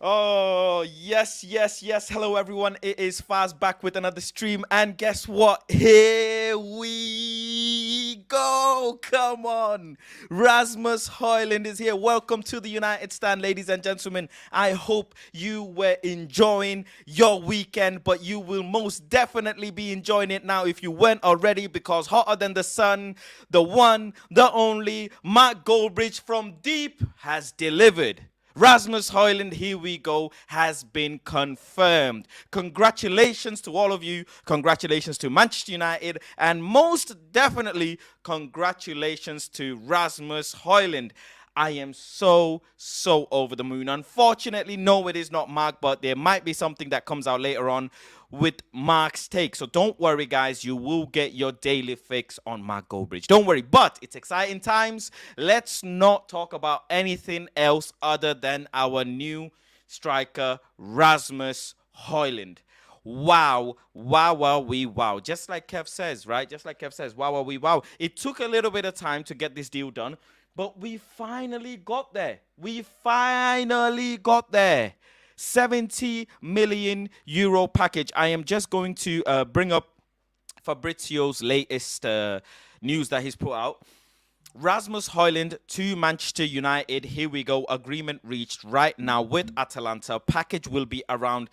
Oh, yes, yes, yes. Hello, everyone. It is Faz back with another stream. And guess what? Here we go. Come on. Rasmus Højlund is here. Welcome to the United Stand, ladies and gentlemen. I hope you were enjoying your weekend, but you will most definitely be enjoying it now if you weren't already, because hotter than the sun, the one, the only, Mark Goldbridge from Deep has delivered. Rasmus Højlund, here we go, has been confirmed. Congratulations to all of you. Congratulations to Manchester United. And most definitely, congratulations to Rasmus Højlund. I am so over the moon. Unfortunately, no, it is not Mark, but there might be something that comes out later on with Mark's take. So don't worry, guys. You will get your daily fix on Mark Goldbridge. Don't worry. But it's exciting times. Let's not talk about anything else other than our new striker, Rasmus Højlund. Wow, wow. Just like Kev says, right? Just like Kev says, wow. It took a little bit of time to get this deal done, but we finally got there. 70 million euro package. I am just going to bring up Fabrizio's latest news that he's put out. Rasmus Højlund to Manchester United. Here we go. Agreement reached right now with Atalanta. Package will be around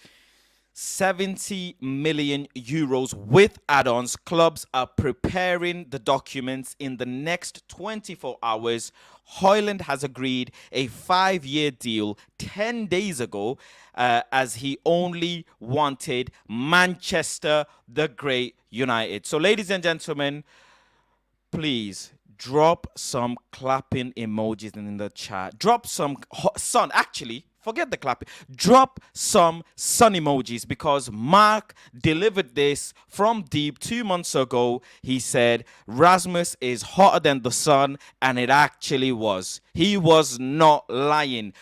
70 million euros with add-ons. Clubs are preparing the documents in the next 24 hours. Højlund has agreed a 5-year deal 10 days ago, as he only wanted Manchester the Great United. So, ladies and gentlemen, please drop some clapping emojis in the chat. Drop some sun. Actually, forget the clapping. Drop some sun emojis, because Mark delivered this from Deep 2 months ago. He said Rasmus is hotter than the sun, and it actually was. He was not lying.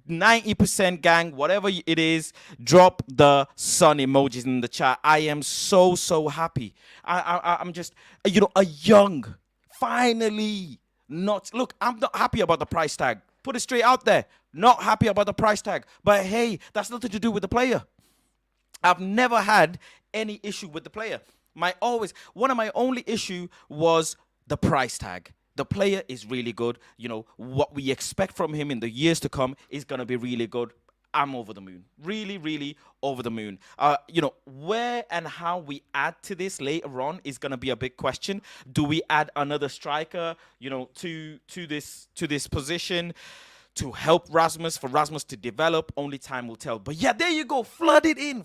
90% gang, whatever it is, drop the sun emojis in the chat. I am so happy. I'm just, a young, finally, look, I'm not happy about the price tag. Put it straight out there. Not happy about the price tag. But hey, that's nothing to do with the player. I've never had any issue with the player. One of my only issue was the price tag. The player is really good. What we expect from him in the years to come is going to be really good. I'm over the moon. Really over the moon. Where and how we add to this later on is going to be a big question. Do we add another striker, to this position to help Rasmus, for Rasmus to develop? Only time will tell. But yeah, there you go. Flood in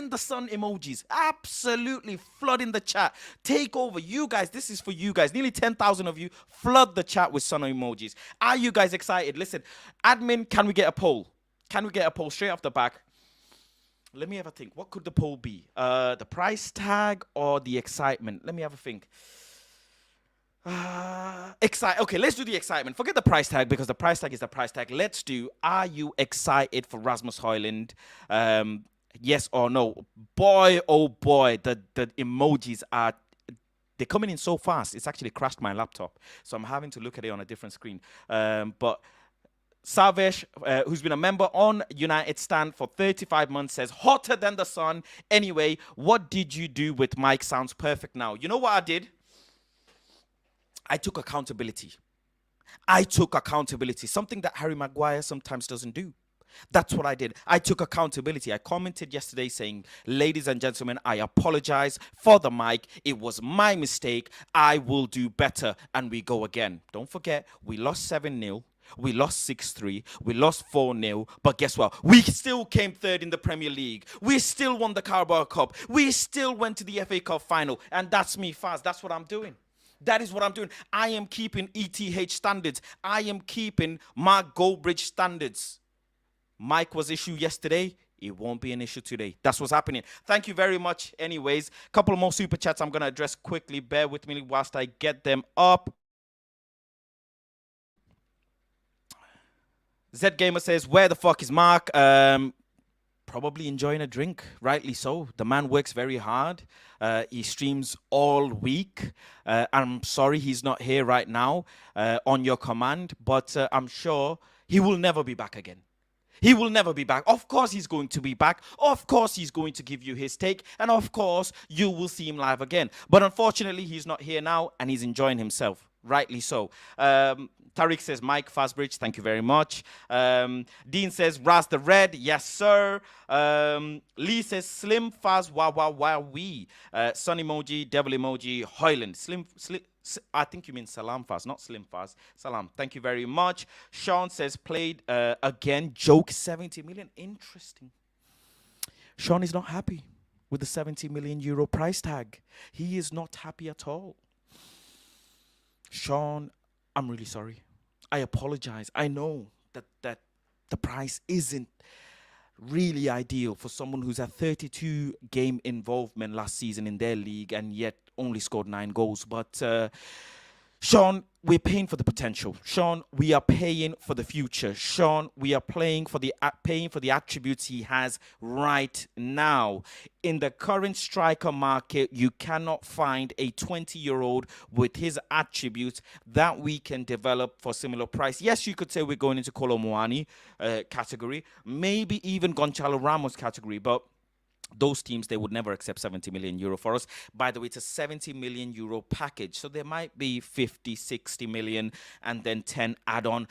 the sun emojis. Absolutely flooding the chat. Take over. You guys, this is for you guys. Nearly 10,000 of you. Flood the chat with sun emojis. Are you guys excited? Listen, admin, can we get a poll? Can we get a poll straight off the back? Let me have a think. What could the poll be? The price tag or the excitement? Let me have a think. Okay, let's do the excitement. Forget the price tag, because the price tag is the price tag. Let's do, are you excited for Rasmus Højlund? Yes or no? Boy, oh boy, the emojis they're coming in so fast. It's actually crashed my laptop, so I'm having to look at it on a different screen. But Savesh, who's been a member on United Stand for 35 months, says, hotter than the sun. Anyway, what did you do with Mike? Sounds perfect now. You know what I did? I took accountability. Something that Harry Maguire sometimes doesn't do. That's what I did. I took accountability. I commented yesterday saying, ladies and gentlemen, I apologize for the mic. It was my mistake. I will do better. And we go again. Don't forget, we lost 7-0. We lost 6-3. We lost 4-0. But guess what? We still came third in the Premier League. We still won the Carabao Cup. We still went to the FA Cup final. And that's me, Faz. That's what I'm doing. That is what I'm doing. I am keeping ETH standards. I am keeping Mark Goldbridge standards. Mike was issue yesterday. It won't be an issue today. That's what's happening. Thank you very much. Anyways, a couple more super chats I'm going to address quickly. Bear with me whilst I get them up. Z Gamer says, where the fuck is Mark? Probably enjoying a drink, rightly so. The man works very hard. He streams all week. I'm sorry he's not here right now on your command, but I'm sure he will never be back again. He will never be back. Of course, he's going to be back. Of course, he's going to give you his take. And of course, you will see him live again. But unfortunately, he's not here now and he's enjoying himself. Rightly so. Tariq says, Mike Fastbridge, thank you very much. Dean says, Raz the Red, yes, sir. Lee says, Slim Faz, wee. Sun emoji, devil emoji, Højlund. I think you mean Salam Faz, not Slim Faz. Salam, thank you very much. Sean says, played again, joke 70 million. Interesting. Sean is not happy with the 70 million euro price tag. He is not happy at all. Sean, I'm really sorry. I apologize. I know that the price isn't really ideal for someone who's had 32 game involvement last season in their league and yet only scored 9 goals. But Sean, we're paying for the potential. Sean, we are paying for the future. Sean, we are paying for the attributes he has right now. In the current striker market, you cannot find a 20-year-old with his attributes that we can develop for similar price. Yes, you could say we're going into Kolo Muani category, maybe even Gonçalo Ramos category, but those teams, they would never accept 70 million euro for us. By the way, it's a 70 million euro package. So there might be 50, 60 million and then 10 add-on,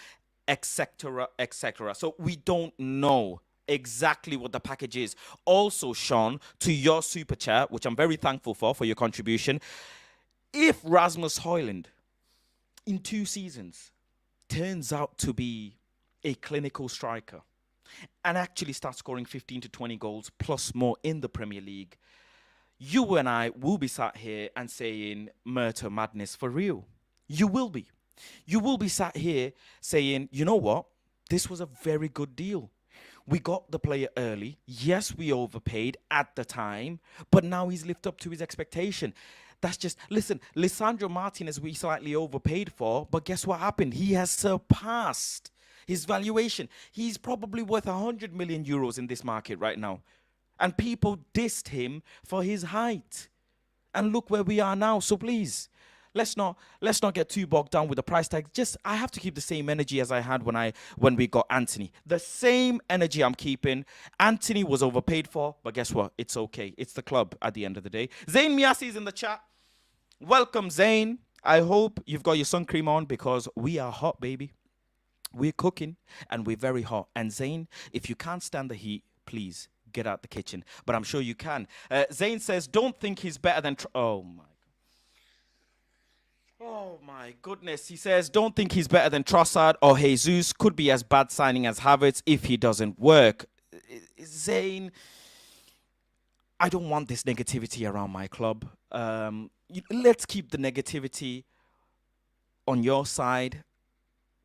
etc., etc. So we don't know exactly what the package is. Also, Sean, to your super chat, which I'm very thankful for your contribution. If Rasmus Højlund in 2 seasons turns out to be a clinical striker, and actually start scoring 15 to 20 goals plus more in the Premier League, you and I will be sat here and saying, murder madness for real. You will be. You will be sat here saying, you know what? This was a very good deal. We got the player early. Yes, we overpaid at the time, but now he's lived up to his expectation. That's just, listen, Lisandro Martinez we slightly overpaid for, but guess what happened? He has surpassed his valuation. He's probably worth 100 million euros in this market right now. And people dissed him for his height. And look where we are now. So please, let's not get too bogged down with the price tag. Just, I have to keep the same energy as I had when we got Anthony. The same energy I'm keeping. Anthony was overpaid for, but guess what? It's okay. It's the club at the end of the day. Zain Miasi is in the chat. Welcome, Zain. I hope you've got your sun cream on because we are hot, baby. We're cooking and we're very hot. And Zain, if you can't stand the heat, please get out the kitchen. But I'm sure you can. Zain says, don't think he's better than... Oh my goodness. He says, don't think he's better than Trossard or Jesus. Could be as bad signing as Havertz if he doesn't work. Zain, I don't want this negativity around my club. Let's keep the negativity on your side.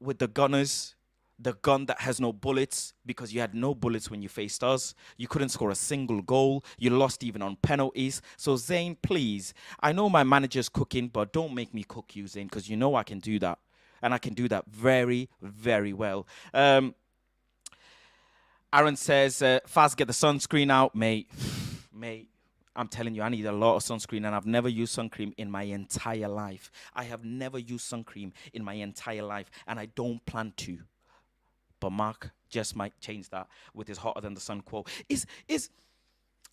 With the Gunners, the gun that has no bullets, because you had no bullets when you faced us. You couldn't score a single goal. You lost even on penalties. So, Zain, please, I know my manager's cooking, but don't make me cook you, Zain, because you know I can do that. And I can do that very, very well. Aaron says, fast, get the sunscreen out, mate. Mate. I'm telling you, I need a lot of sunscreen, and I've never used sun cream in my entire life. I have never used sun cream in my entire life, and I don't plan to. But Mark just might change that with his hotter than the sun quote. I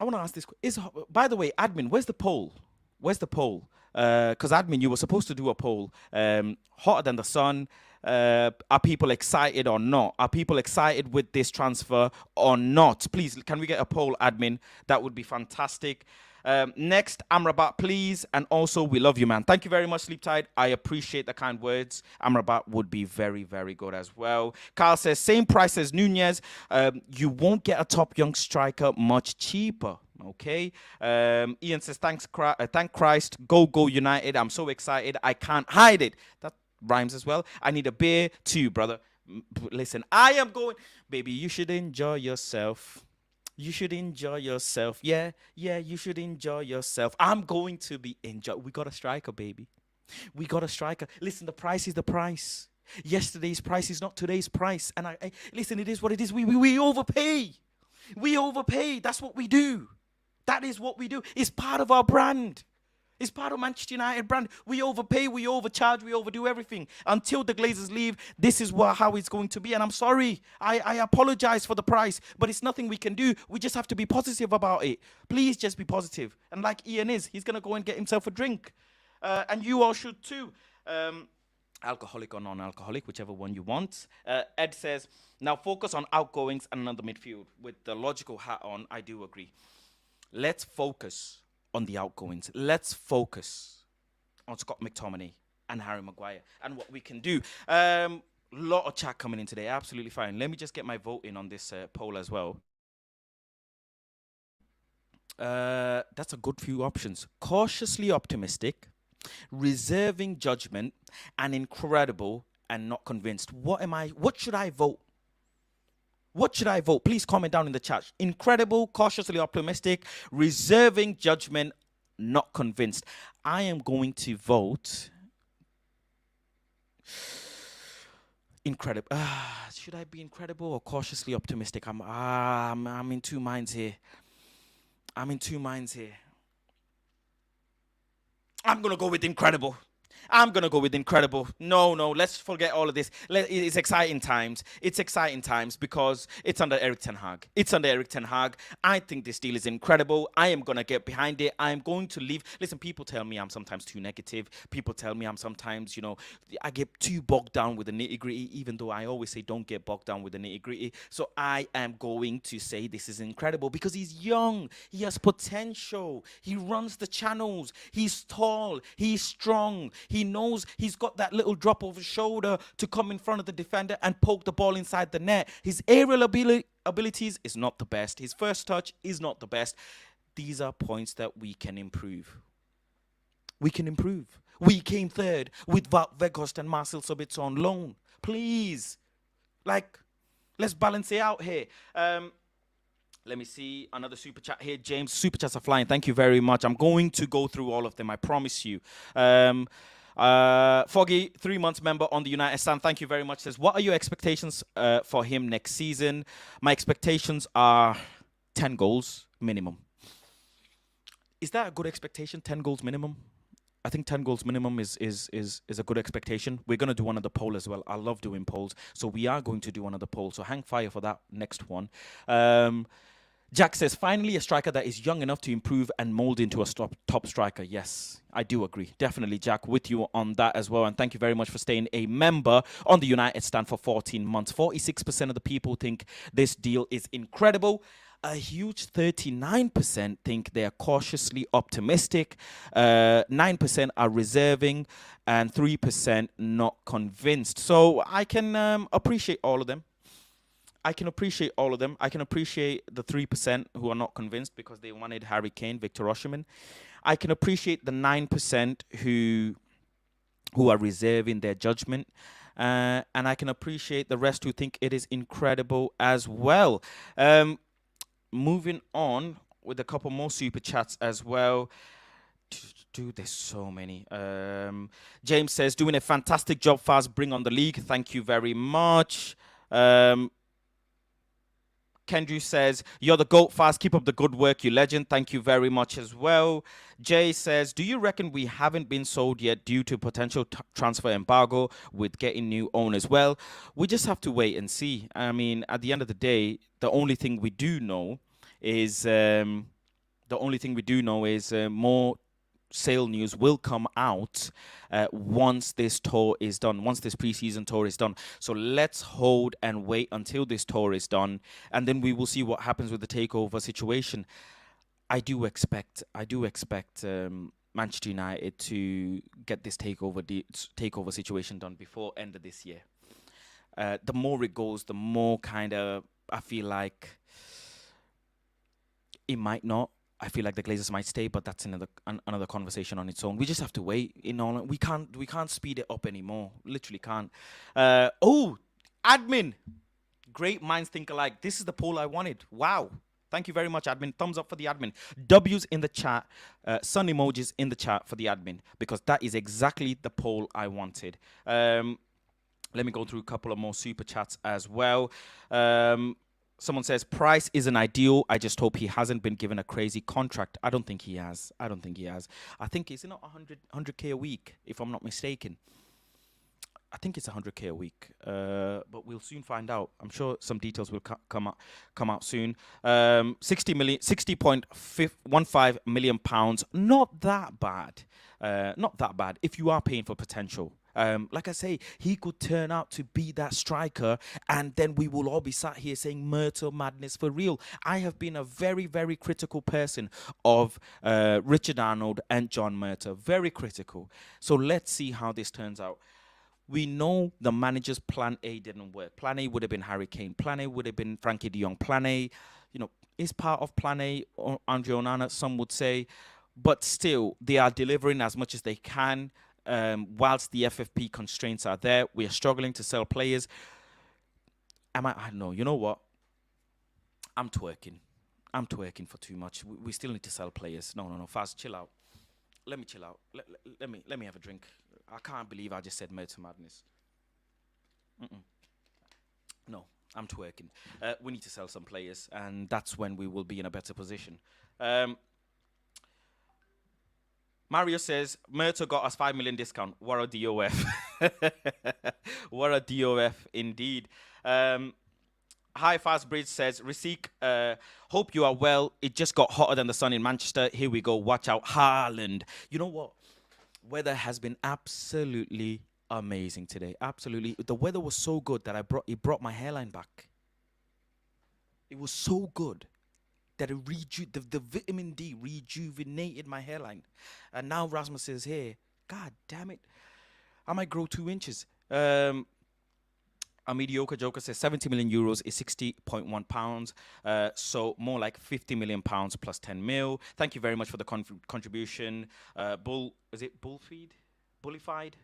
want to ask this. By the way, admin, where's the poll? Where's the poll? Because admin, you were supposed to do a poll. Hotter than the sun. Are people excited or not? Are people excited with this transfer or not? Please, can we get a poll, admin? That would be fantastic. Next, Amrabat, please. And also, we love you, man. Thank you very much, Sleep Tide. I appreciate the kind words. Amrabat would be very, very good as well. Carl says, same price as Nunez. You won't get a top young striker much cheaper. Okay. Ian says, thank Christ. Go United. I'm so excited. I can't hide it. That rhymes as well. I need a beer too, brother. Listen, I am going. Baby, you should enjoy yourself. You should enjoy yourself. Yeah, you should enjoy yourself. I'm going to be enjoy. We got a striker, baby. We got a striker. Listen, the price is the price. Yesterday's price is not today's price. And I listen, it is what it is. We overpay. We overpay. That's what we do. That is what we do. It's part of our brand. It's part of Manchester United brand. We overpay, we overcharge, we overdo everything. Until the Glazers leave, this is how it's going to be. And I'm sorry. I apologize for the price, but it's nothing we can do. We just have to be positive about it. Please just be positive. And like Ian is, he's going to go and get himself a drink. And you all should too. Alcoholic or non-alcoholic, whichever one you want. Ed says, now focus on outgoings and another midfield. With the logical hat on, I do agree. Let's focus on the outgoings. Let's focus on Scott McTominay and Harry Maguire and what we can do. Lot of chat coming in today. Absolutely fine. Let me just get my vote in on this poll as well. That's a good few options. Cautiously optimistic, reserving judgment, and incredible and not convinced. What should I vote? What should I vote? Please comment down in the chat. Incredible, cautiously optimistic, reserving judgment, not convinced. I am going to vote incredible. Should I be incredible or cautiously optimistic? I'm in two minds here. I'm going to go with incredible. No, let's forget all of this. It's exciting times. It's exciting times because it's under Erik ten Hag. I think this deal is incredible. I am going to get behind it. I am going to leave. Listen, people tell me I'm sometimes too negative. People tell me I'm sometimes, I get too bogged down with the nitty-gritty, even though I always say don't get bogged down with the nitty-gritty. So I am going to say this is incredible because he's young. He has potential. He runs the channels. He's tall. He's strong. He knows he's got that little drop of his shoulder to come in front of the defender and poke the ball inside the net. His aerial abilities is not the best. His first touch is not the best. These are points that we can improve. We came third with Wout Weghorst and Marcel Sabitzer on loan. Please. Let's balance it out here. Let me see another super chat here. James, super chats are flying. Thank you very much. I'm going to go through all of them. I promise you. Foggy, 3 months member on the United Stand. Thank you very much. Says, what are your expectations for him next season? My expectations are 10 goals minimum. Is that a good expectation? 10 goals minimum? I think 10 goals minimum is a good expectation. We're going to do another poll as well. I love doing polls. So we are going to do another poll. So hang fire for that next one. Jack says, finally a striker that is young enough to improve and mold into a top striker. Yes, I do agree. Definitely, Jack, with you on that as well. And thank you very much for staying a member on the United Stand for 14 months. 46% of the people think this deal is incredible. A huge 39% think they are cautiously optimistic. 9% are reserving and 3% not convinced. So I can appreciate all of them. I can appreciate the 3% who are not convinced because they wanted Harry Kane, Victor Osimhen. I can appreciate the 9% who are reserving their judgment. And I can appreciate the rest who think it is incredible as well. Moving on with a couple more super chats as well. Dude, there's so many. James says, doing a fantastic job, Faz. Bring on the league. Thank you very much. Kendrew says, you're the GOAT, Fast. Keep up the good work, you legend. Thank you very much as well. Jay says, do you reckon we haven't been sold yet due to potential transfer embargo with getting new owners? Well, we just have to wait and see. I mean, at the end of the day, the only thing we do know is more sale news will come out once this tour is done, once this preseason tour is done. So let's hold and wait until this tour is done, and then we will see what happens with the takeover situation. I do expect Manchester United to get this takeover situation done before end of this year. The more it goes, the more kind of I feel like it might not. I feel like the Glazers might stay, but that's another conversation on its own. We just have to wait. We can't speed it up anymore. Literally can't. Admin. Great minds think alike. This is the poll I wanted. Wow. Thank you very much, admin. Thumbs up for the admin. W's in the chat. Sun emojis in the chat for the admin, because that is exactly the poll I wanted. Let me go through a couple of more super chats as well. Someone says price isn't ideal. I just hope he hasn't been given a crazy contract. I don't think he has. I don't think he has. I think it's not 100K a week, if I'm not mistaken. I think it's 100K a week, but we'll soon find out. I'm sure some details will come out soon. 60.15 million pounds. Not that bad. Not that bad. If you are paying for potential. Like I say, he could turn out to be that striker, and then we will all be sat here saying Myrtle madness for real. I have been a very, very critical person of Richard Arnold and John Murtough. Very critical. So let's see how this turns out. We know the manager's plan A didn't work. Plan A would have been Harry Kane. Plan A would have been Frankie de Jong. Plan A, is part of Plan A, or Andre Onana, some would say. But still, they are delivering as much as they can. Whilst the FFP constraints are there, we are struggling to sell players. I don't know. You know what? I'm twerking. I'm twerking for too much. We still need to sell players. No. Fast, chill out. Let me chill out. Let me have a drink. I can't believe I just said Murder Madness. No, I'm twerking. We need to sell some players, and that's when we will be in a better position. Mario says, Murto got us 5 million discount. What a DOF. What a DOF indeed. Hi, Fast Bridge says, Rasik, hope you are well. It just got hotter than the sun in Manchester. Here we go. Watch out. Haaland. You know what? Weather has been absolutely amazing today. Absolutely. The weather was so good that it brought my hairline back. It was so good that the vitamin D rejuvenated my hairline. And now Rasmus is here. God damn it. I might grow 2 inches. A mediocre joker says 70 million euros is 60.1 pounds. So more like 50 million pounds plus 10 mil. Thank you very much for the contribution. Bullified?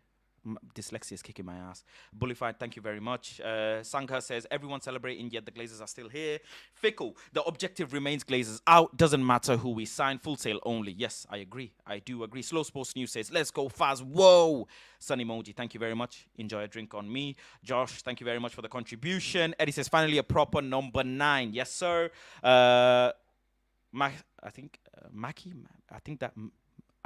Dyslexia is kicking my ass. Bullified, thank you very much. Sangha says, everyone celebrating, yet the Glazers are still here. Fickle, the objective remains Glazers out. Doesn't matter who we sign, full sale only. Yes, I agree. I do agree. Slow Sports News says, let's go Faz. Whoa. Sun emoji, thank you very much. Enjoy a drink on me. Josh, thank you very much for the contribution. Eddie says, finally a proper number 9. Yes, sir. I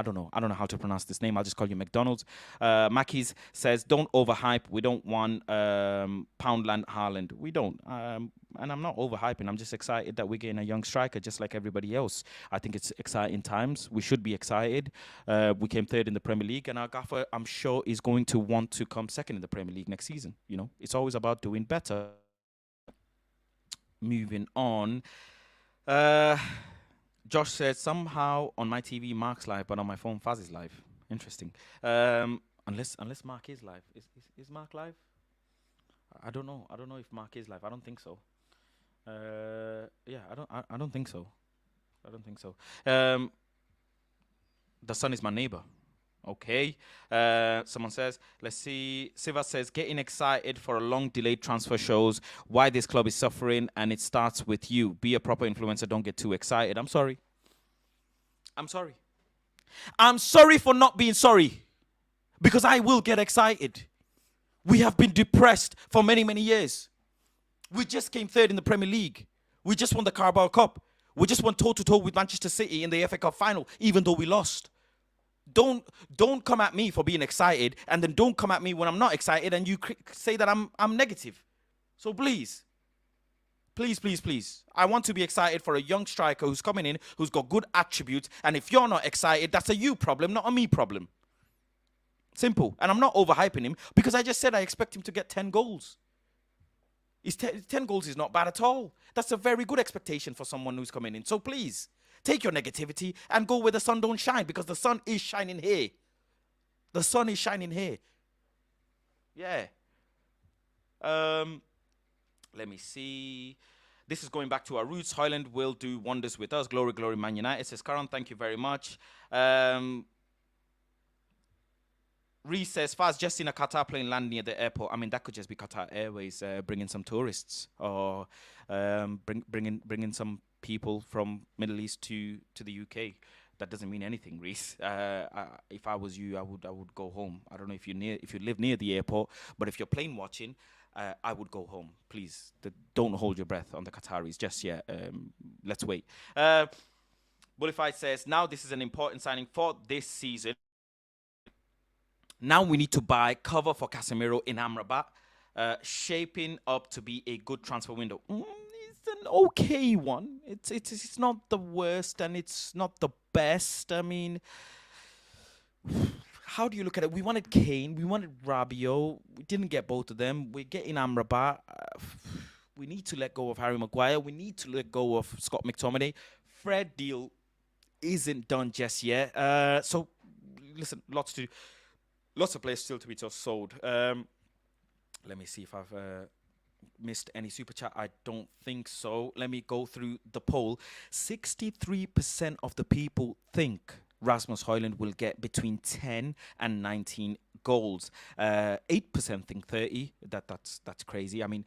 don't know how to pronounce this name. I'll just call you McDonald's. Mackey's says, don't overhype. We don't want Poundland Haaland. We don't. And I'm not overhyping. I'm just excited that we're getting a young striker just like everybody else. I think it's exciting times. We should be excited. We came 3rd in the Premier League, and our gaffer, I'm sure, is going to want to come 2nd in the Premier League next season. It's always about doing better. Moving on. Josh says, somehow on my TV, Mark's live, but on my phone, Faz is live. Interesting. Unless Mark is live. Is Mark live? I don't know. I don't know if Mark is live. I don't think so. Yeah, I don't think so. I don't think so. The sun is my neighbor. Okay. Someone says, let's see. Siva says, getting excited for a long delayed transfer shows why this club is suffering, and it starts with you. Be a proper influencer. Don't get too excited. I'm sorry. I'm sorry for not being sorry, because I will get excited. We have been depressed for many, many years. We just came 3rd in the Premier League. We just won the Carabao Cup. We just went toe-to-toe with Manchester City in the FA Cup final, even though we lost. Don't come at me for being excited, and then don't come at me when I'm not excited and you say that I'm negative. So please, I want to be excited for a young striker who's coming in, who's got good attributes, and if you're not excited, that's a you problem, not a me problem. Simple. And I'm not overhyping him, because I just said I expect him to get 10 goals. 10 goals is not bad at all. That's a very good expectation for someone who's coming in. So please, take your negativity and go where the sun don't shine, because the sun is shining here. The sun is shining here. Yeah. Let me see. This is going back to our roots. Højlund will do wonders with us. Glory, glory, Man United, says Karan. Thank you very much. Reese says, Faz, just seen a Qatar plane land near the airport. I mean, that could just be Qatar Airways bringing some tourists, or bringing some people from Middle East to the UK. That doesn't mean anything, Reese. If I was you, I would go home. I don't know if you live near the airport, but if you're plane watching, I would go home. Please, don't hold your breath on the Qataris just yet. Let's wait. Bullified says, now this is an important signing for this season. Now we need to buy cover for Casemiro in Amrabat, shaping up to be a good transfer window. It's an okay one. It's not the worst and it's not the best. I mean, how do you look at it? We wanted Kane, we wanted Rabiot. We didn't get both of them. We're getting Amrabat. We need to let go of Harry Maguire. We need to let go of Scott McTominay. Fred deal isn't done just yet. So, listen, lots of players still to be just sold. Let me see if I've missed any super chat. I don't think so. Let me go through the poll. 63% of the people think Rasmus Højlund will get between 10 and 19 goals. 8% think 30. That's crazy. I mean,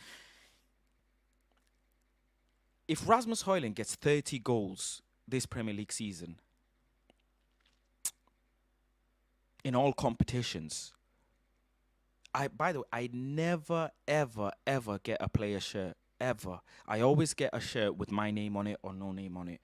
if Rasmus Højlund gets 30 goals this Premier League season in all competitions, by the way, I never, ever, ever get a player shirt, ever. I always get a shirt with my name on it or no name on it,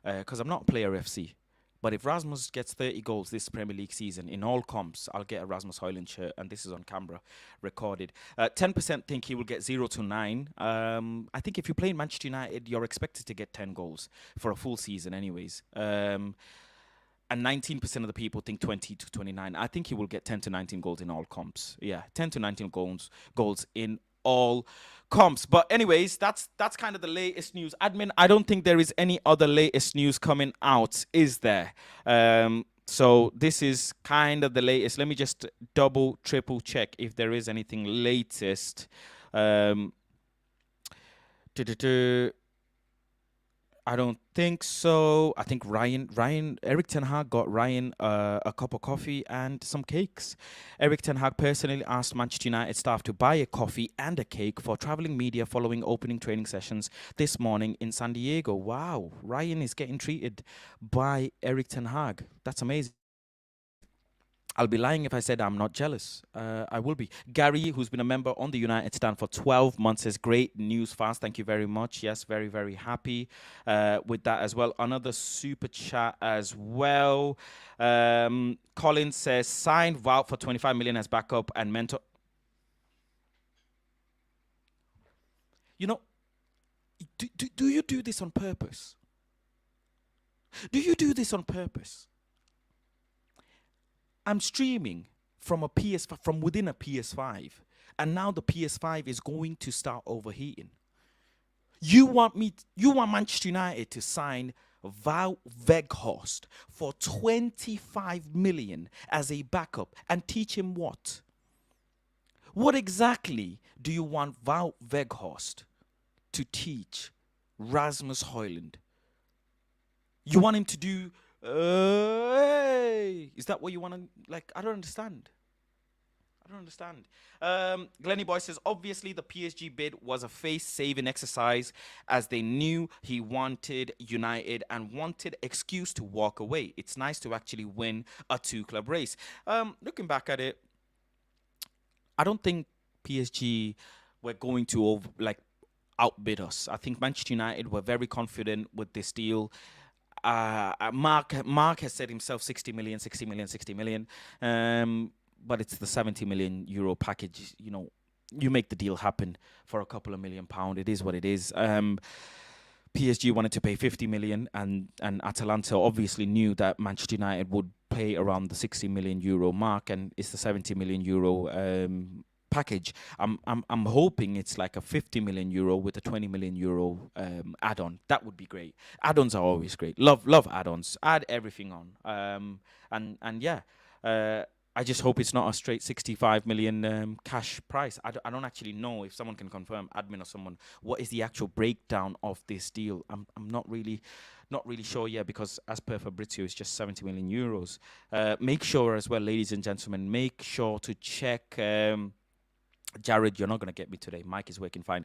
because I'm not a player FC. But if Rasmus gets 30 goals this Premier League season in all comps, I'll get a Rasmus Højlund shirt, and this is on camera, recorded. 10% think he will get 0 to 9. I think if you play in Manchester United, you're expected to get 10 goals for a full season anyways. And 19% of the people think 20 to 29. I think he will get 10 to 19 goals in all comps. Yeah, 10 to 19 goals in all comps. But anyways, that's kind of the latest news. Admin, I don't think there is any other latest news coming out, is there? So this is kind of the latest. Let me just double, triple check if there is anything latest. I don't think so. I think Eric Ten Hag got Ryan a cup of coffee and some cakes. Eric Ten Hag personally asked Manchester United staff to buy a coffee and a cake for traveling media following opening training sessions this morning in San Diego. Wow, Ryan is getting treated by Eric Ten Hag. That's amazing. I'll be lying if I said I'm not jealous. I will be. Gary, who's been a member on the United stand for 12 months, says, great news, fast. Thank you very much. Yes, very, very happy with that as well. Another super chat as well. Colin says, signed Wout for 25 million as backup and mentor. You know, do you do this on purpose? Do you do this on purpose? I'm streaming from a PS5, from within a PS5, and now the PS5 is going to start overheating. You want Manchester United to sign Wout Weghorst for 25 million as a backup and teach him what? What exactly do you want Wout Weghorst to teach Rasmus Højlund? You want him to do... is that what you want to, like? I don't understand. Glenny Boy says, obviously the PSG bid was a face-saving exercise as they knew he wanted United and wanted excuse to walk away. It's nice to actually win a two-club race. Looking back at it, I don't think PSG were going to outbid us. I think Manchester United were very confident with this deal. Mark has said himself 60 million. But it's the 70 million euro package. You know, you make the deal happen for a couple of £1 million. It is what it is. PSG wanted to pay 50 million, and Atalanta obviously knew that Manchester United would pay around the 60 million euro mark, and it's the 70 million euro package. I'm hoping it's like a 50 million euro with a 20 million euro add-on. That would be great. Add-ons are always great. Love add-ons. Add everything on. And yeah, I just hope it's not a straight 65 million cash price. I don't actually know if someone can confirm, admin or someone, what is the actual breakdown of this deal. I'm not really sure yet, because as per Fabrizio, it's just 70 million euros. Make sure as well, ladies and gentlemen, make sure to check Jared, you're not going to get me today. Mike is working fine.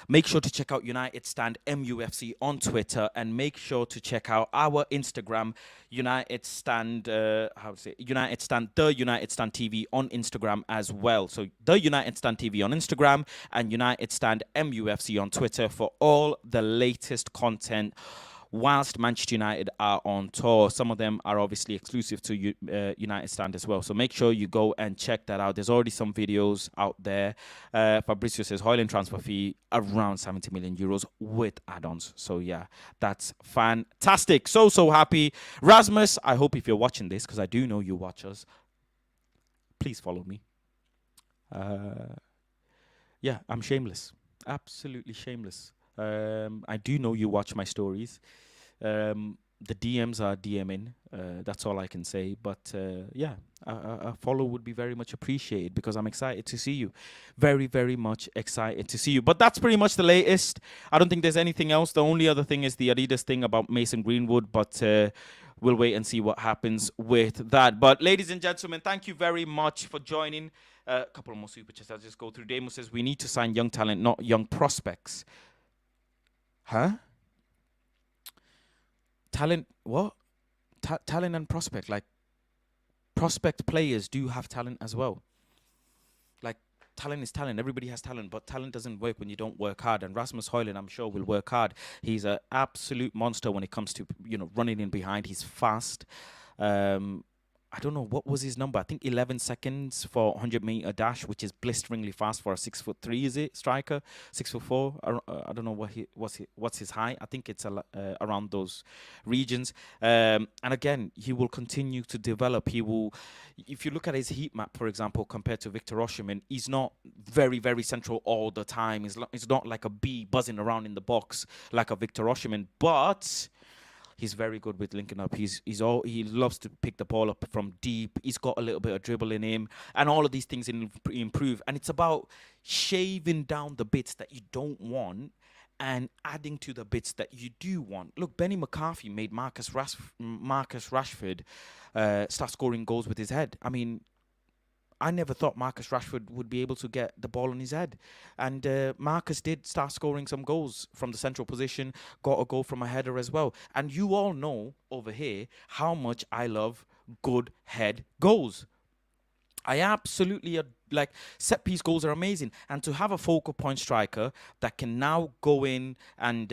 Make sure to check out United Stand MUFC on Twitter, and make sure to check out our Instagram, United Stand, United Stand, the United Stand TV on Instagram as well. So the United Stand TV on Instagram and United Stand MUFC on Twitter for all the latest content whilst Manchester United are on tour. Some of them are obviously exclusive to United Stand as well. So make sure you go and check that out. There's already some videos out there. Fabrizio says Højlund transfer fee around 70 million euros with add-ons. So yeah, that's fantastic. So happy. Rasmus, I hope if you're watching this, because I do know you watch us, please follow me. Yeah, I'm shameless. Absolutely shameless. I do know you watch my stories. The DMs are DMing. That's all I can say. But yeah, a follow would be very much appreciated, because I'm excited to see you. Very, very much excited to see you. But that's pretty much the latest. I don't think there's anything else. The only other thing is the Adidas thing about Mason Greenwood. But we'll wait and see what happens with that. But ladies and gentlemen, thank you very much for joining. A couple more super chats. I'll just go through. Demo says we need to sign young talent, not young prospects. Huh? Talent, what? Talent and prospect. Like, prospect players do have talent as well. Like, talent is talent. Everybody has talent, but talent doesn't work when you don't work hard. And Rasmus Højlund, I'm sure, will work hard. He's an absolute monster when it comes to, running in behind. He's fast. I don't know, what was his number? I think 11 seconds for 100-meter dash, which is blisteringly fast for a 6'3", is it, striker? 6'4". I don't know what's his height. I think it's around those regions. And again, he will continue to develop. He will, if you look at his heat map, for example, compared to Victor Osimhen, he's not very, very central all the time. He's not like a bee buzzing around in the box like a Victor Osimhen, but he's very good with linking up. He loves to pick the ball up from deep. He's got a little bit of dribble in him, and all of these things improve. And it's about shaving down the bits that you don't want and adding to the bits that you do want. Look, Benny McCarthy made Marcus Rashford start scoring goals with his head. I mean, I never thought Marcus Rashford would be able to get the ball on his head. And Marcus did start scoring some goals from the central position, got a goal from a header as well. And you all know over here how much I love good head goals. I absolutely like set piece goals are amazing, and to have a focal point striker that can now go in and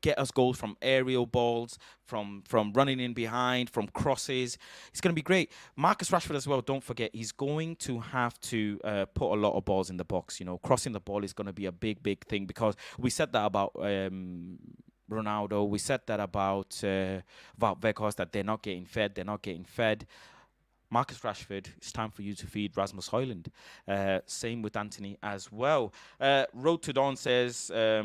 get us goals from aerial balls, from running in behind, from crosses, it's going to be great. Marcus Rashford as well, don't forget, he's going to have to put a lot of balls in the box. Crossing the ball is going to be a big thing, because we said that about Ronaldo, we said that about Weghorst, that they're not getting fed. Marcus Rashford, it's time for you to feed Rasmus Højlund. Same with Anthony as well. Road to Dawn says, I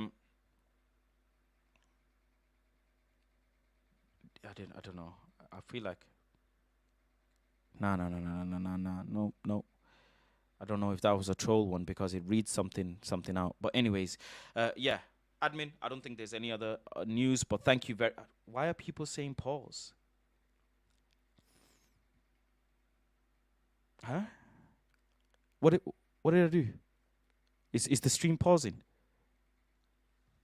don't know. I feel like, no. I don't know if that was a troll one, because it reads something out. But anyways, yeah, admin, I don't think there's any other news, but thank you very. Why are people saying pause? Huh? What did I do? Is the stream pausing?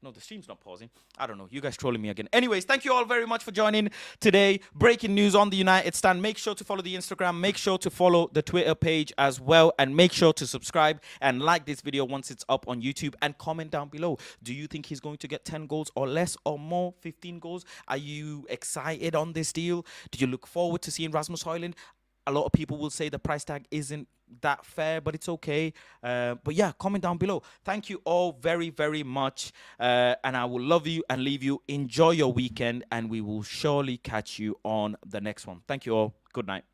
No, the stream's not pausing. I don't know. You guys trolling me again. Anyways, thank you all very much for joining today. Breaking news on the United Stand. Make sure to follow the Instagram. Make sure to follow the Twitter page as well. And make sure to subscribe and like this video once it's up on YouTube. And comment down below. Do you think he's going to get 10 goals or less or more? 15 goals? Are you excited on this deal? Do you look forward to seeing Rasmus Højlund? A lot of people will say the price tag isn't that fair, but it's okay. But yeah, comment down below. Thank you all very, very much. And I will love you and leave you. Enjoy your weekend, and we will surely catch you on the next one. Thank you all. Good night.